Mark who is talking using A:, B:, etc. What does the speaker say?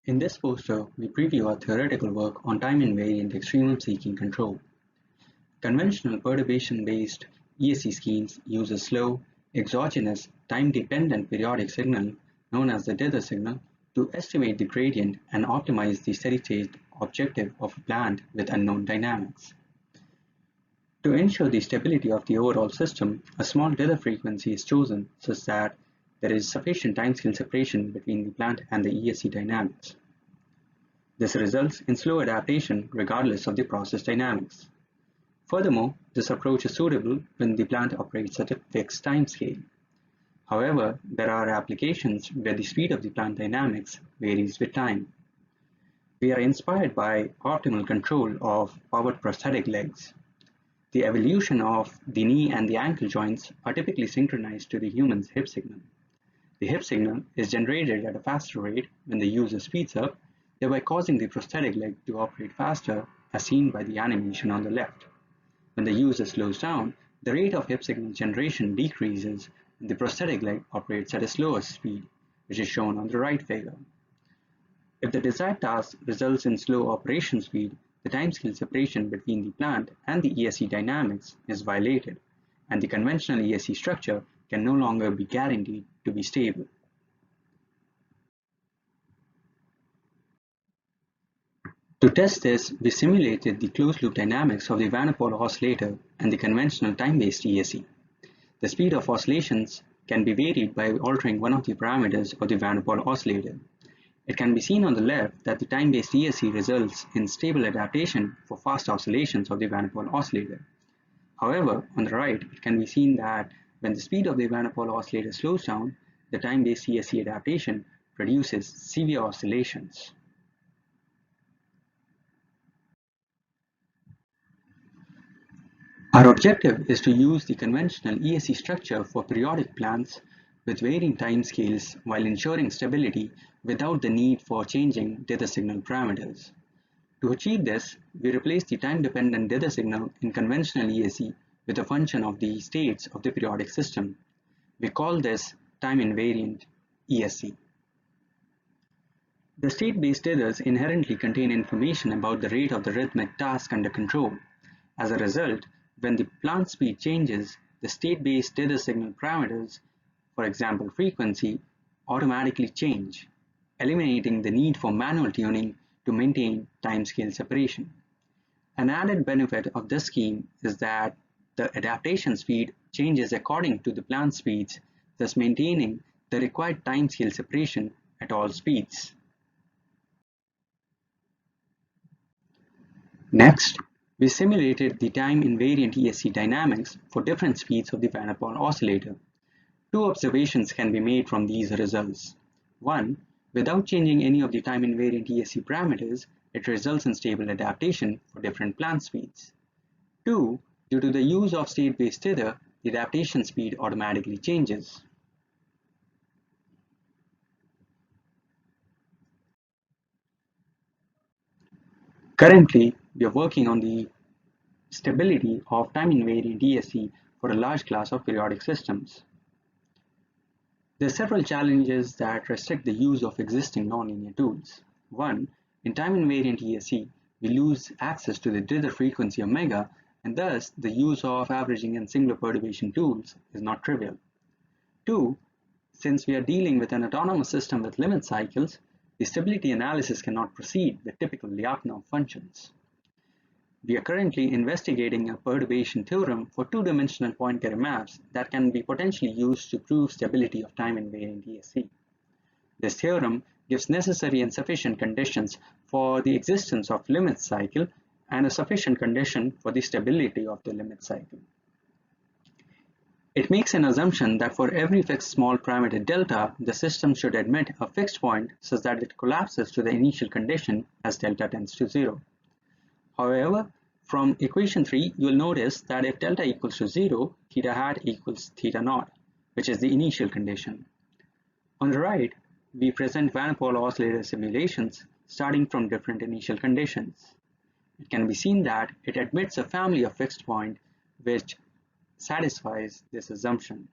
A: In this poster, we preview our theoretical work on time-invariant extremum seeking control. Conventional perturbation-based ESC schemes use a slow, exogenous, time-dependent periodic signal known as the dither signal to estimate the gradient and optimize the steady-state objective of a plant with unknown dynamics. To ensure the stability of the overall system, a small dither frequency is chosen such that there is sufficient timescale separation between the plant and the ESC dynamics. This results in slow adaptation regardless of the process dynamics. Furthermore, this approach is suitable when the plant operates at a fixed timescale. However, there are applications where the speed of the plant dynamics varies with time. We are inspired by optimal control of powered prosthetic legs. The evolution of the knee and the ankle joints are typically synchronized to the human's hip signal. The hip signal is generated at a faster rate when the user speeds up, thereby causing the prosthetic leg to operate faster, as seen by the animation on the left. When the user slows down, the rate of hip signal generation decreases and the prosthetic leg operates at a slower speed, which is shown on the right figure. If the desired task results in slow operation speed, the timescale separation between the plant and the ESC dynamics is violated, and the conventional ESC structure can no longer be guaranteed to be stable. To test this, we simulated the closed-loop dynamics of the Vanderpoel oscillator and the conventional time-based ESC. The speed of oscillations can be varied by altering one of the parameters of the Vanderpoel oscillator. It can be seen on the left that the time-based ESC results in stable adaptation for fast oscillations of the Vanderpoel oscillator. However, on the right, it can be seen that when the speed of the Vanderpoel oscillator slows down, the time-based ESC adaptation produces severe oscillations. Our objective is to use the conventional ESC structure for periodic plants with varying timescales while ensuring stability without the need for changing dither signal parameters. To achieve this, we replace the time-dependent dither signal in conventional ESC with a function of the states of the periodic system. We call this time-invariant ESC. The state-based dithers inherently contain information about the rate of the rhythmic task under control. As a result, when the plant speed changes, the state-based dither signal parameters, for example frequency, automatically change, eliminating the need for manual tuning to maintain timescale separation. An added benefit of this scheme is that the adaptation speed changes according to the plant speeds, thus maintaining the required timescale separation at all speeds. Next, we simulated the time-invariant ESC dynamics for different speeds of the Vanderpoel oscillator. Two observations can be made from these results. One, without changing any of the time-invariant ESC parameters, it results in stable adaptation for different plant speeds. Two, due to the use of state-based dither, the adaptation speed automatically changes. Currently, we are working on the stability of time-invariant ESC for a large class of periodic systems. There are several challenges that restrict the use of existing nonlinear tools. One, in time-invariant ESC, we lose access to the dither frequency omega, and thus the use of averaging and singular perturbation tools is not trivial. Two, since we are dealing with an autonomous system with limit cycles, the stability analysis cannot proceed with typical Lyapunov functions. We are currently investigating a perturbation theorem for two-dimensional Poincare maps that can be potentially used to prove stability of time-invariant ESC. This theorem gives necessary and sufficient conditions for the existence of limit cycle and a sufficient condition for the stability of the limit cycle. It makes an assumption that for every fixed small parameter delta, the system should admit a fixed point such that it collapses to the initial condition as delta tends to 0. However, from equation 3, you will notice that if delta equals to 0, theta hat equals theta naught, which is the initial condition. On the right, we present Vanderpoel oscillator simulations starting from different initial conditions. It can be seen that it admits a family of fixed points which satisfies this assumption.